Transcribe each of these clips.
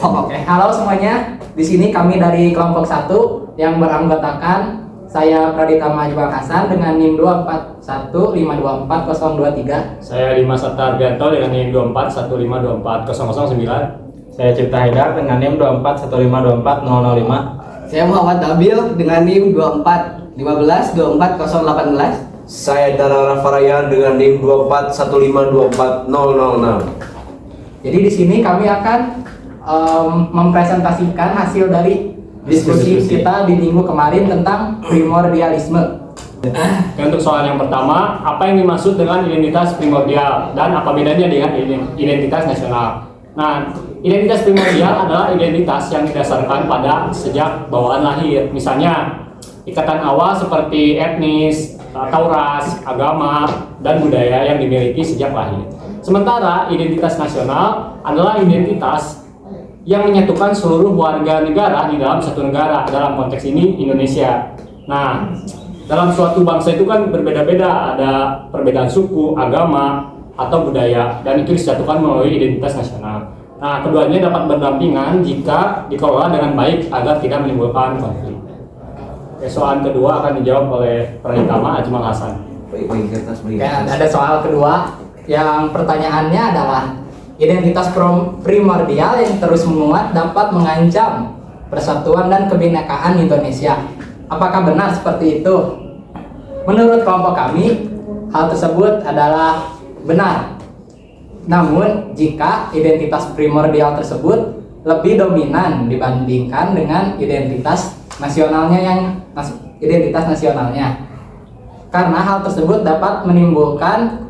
Oke, halo semuanya. Di sini kami dari kelompok 1 yang beranggotakan saya Pradita Majwa Hasan dengan NIM 2415240023. Saya Dimas Sattargianto dengan NIM 2415240009. Saya Cipta Haidar dengan NIM 2415424005. Saya Muhammad Nabil dengan NIM 241524018. Saya Dara Rafarayan dengan NIM 241524006. Jadi di sini kami akan mempresentasikan hasil dari diskusi kita di minggu kemarin tentang primordialisme. Untuk soal yang pertama, apa yang dimaksud dengan identitas primordial dan apa bedanya dengan identitas nasional? Nah, identitas primordial adalah identitas yang didasarkan pada sejak bawaan lahir. Misalnya, ikatan awal seperti etnis, atau ras, agama, dan budaya yang dimiliki sejak lahir. Sementara identitas nasional adalah identitas yang menyatukan seluruh warga negara di dalam satu negara, dalam konteks ini Indonesia. Nah, dalam suatu bangsa itu kan berbeda-beda, ada perbedaan suku, agama, atau budaya, dan itu disatukan melalui identitas nasional. Nah, keduanya dapat berdampingan jika dikelola dengan baik agar tidak menimbulkan konflik. Soal kedua akan dijawab oleh Praditama Ajmal Hasan. Ada soal kedua yang pertanyaannya adalah identitas primordial yang terus menguat dapat mengancam persatuan dan kebinekaan Indonesia. Apakah benar seperti itu? Menurut kelompok kami, hal tersebut adalah benar. Namun, jika identitas primordial tersebut lebih dominan dibandingkan dengan identitas nasionalnya karena hal tersebut dapat menimbulkan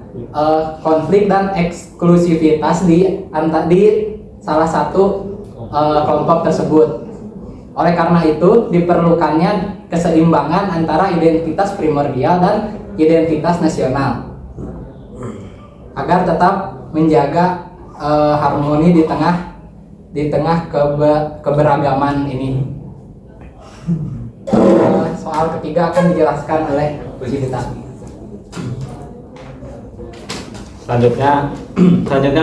konflik dan eksklusivitas di salah satu kelompok tersebut. Oleh karena itu diperlukannya keseimbangan antara identitas primordial dan identitas nasional agar tetap menjaga harmoni di tengah keberagaman ini. Soal ketiga akan dijelaskan oleh Cipta. Selanjutnya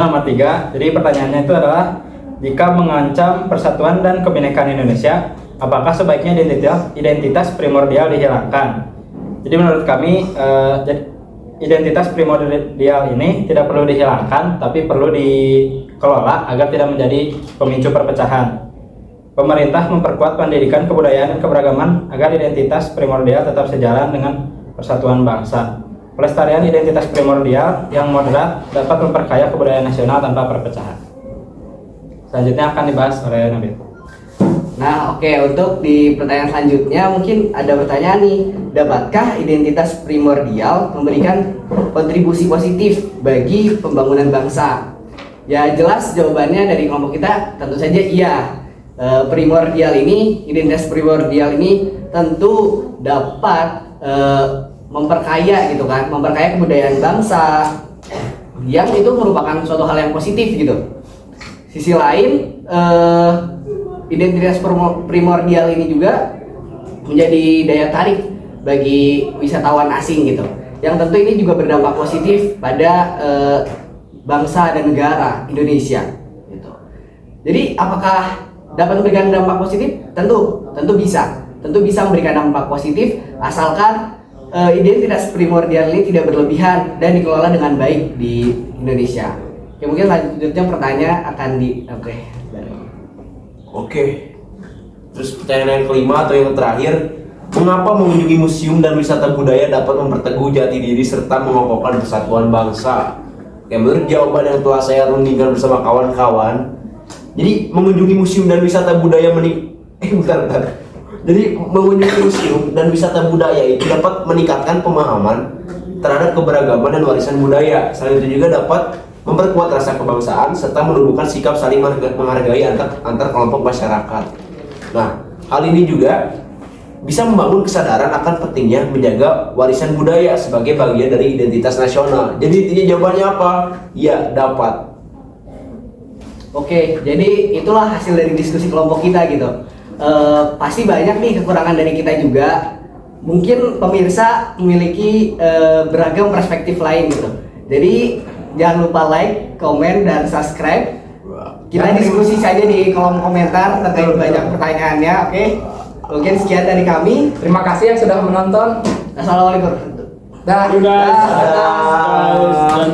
nomor 3. Jadi pertanyaannya itu adalah, jika mengancam persatuan dan kebinekaan Indonesia, apakah sebaiknya identitas primordial dihilangkan? Jadi menurut kami identitas primordial ini tidak perlu dihilangkan, tapi perlu dikelola agar tidak menjadi pemicu perpecahan. Pemerintah memperkuat pendidikan kebudayaan dan keberagaman agar identitas primordial tetap sejalan dengan persatuan bangsa. Pelestarian identitas primordial yang moderat dapat memperkaya kebudayaan nasional tanpa perpecahan. Selanjutnya akan dibahas oleh Nabil. Nah, oke, untuk di pertanyaan selanjutnya mungkin ada pertanyaan nih, dapatkah identitas primordial memberikan kontribusi positif bagi pembangunan bangsa? Ya jelas jawabannya dari kelompok kita tentu saja iya. Identitas primordial ini tentu dapat memperkaya gitu kan, memperkaya kebudayaan bangsa, yang itu merupakan suatu hal yang positif gitu. Sisi lain, identitas primordial ini juga menjadi daya tarik bagi wisatawan asing gitu, yang tentu ini juga berdampak positif pada bangsa dan negara Indonesia gitu. Jadi apakah dapat memberikan dampak positif? Tentu bisa memberikan dampak positif asalkan identitas primordial ini tidak berlebihan dan dikelola dengan baik di Indonesia. Oke, mungkin selanjutnya pertanyaan akan Oke. Terus pertanyaan yang kelima atau yang terakhir, mengapa mengunjungi museum dan wisata budaya dapat memperteguh jati diri serta mengokohkan persatuan bangsa? Oke, menurut jawaban yang telah saya rundingkan bersama kawan-kawan, jadi mengunjungi museum dan wisata budaya Jadi mengunjungi museum dan wisata budaya itu dapat meningkatkan pemahaman terhadap keberagaman dan warisan budaya. Selain itu juga dapat memperkuat rasa kebangsaan serta menumbuhkan sikap saling menghargai antar kelompok masyarakat. Nah, hal ini juga bisa membangun kesadaran akan pentingnya menjaga warisan budaya sebagai bagian dari identitas nasional. Jadi intinya jawabannya apa? Ya, dapat. Oke, jadi itulah hasil dari diskusi kelompok kita gitu. Pasti banyak nih kekurangan dari kita juga. Mungkin pemirsa memiliki beragam perspektif lain gitu. Jadi jangan lupa like, komen, dan subscribe Kita diskusi saja di kolom komentar terkait banyak pertanyaannya. Oke. Mungkin sekian dari kami. Terima kasih yang sudah menonton. Assalamualaikum. Dah. Udah. Dadah.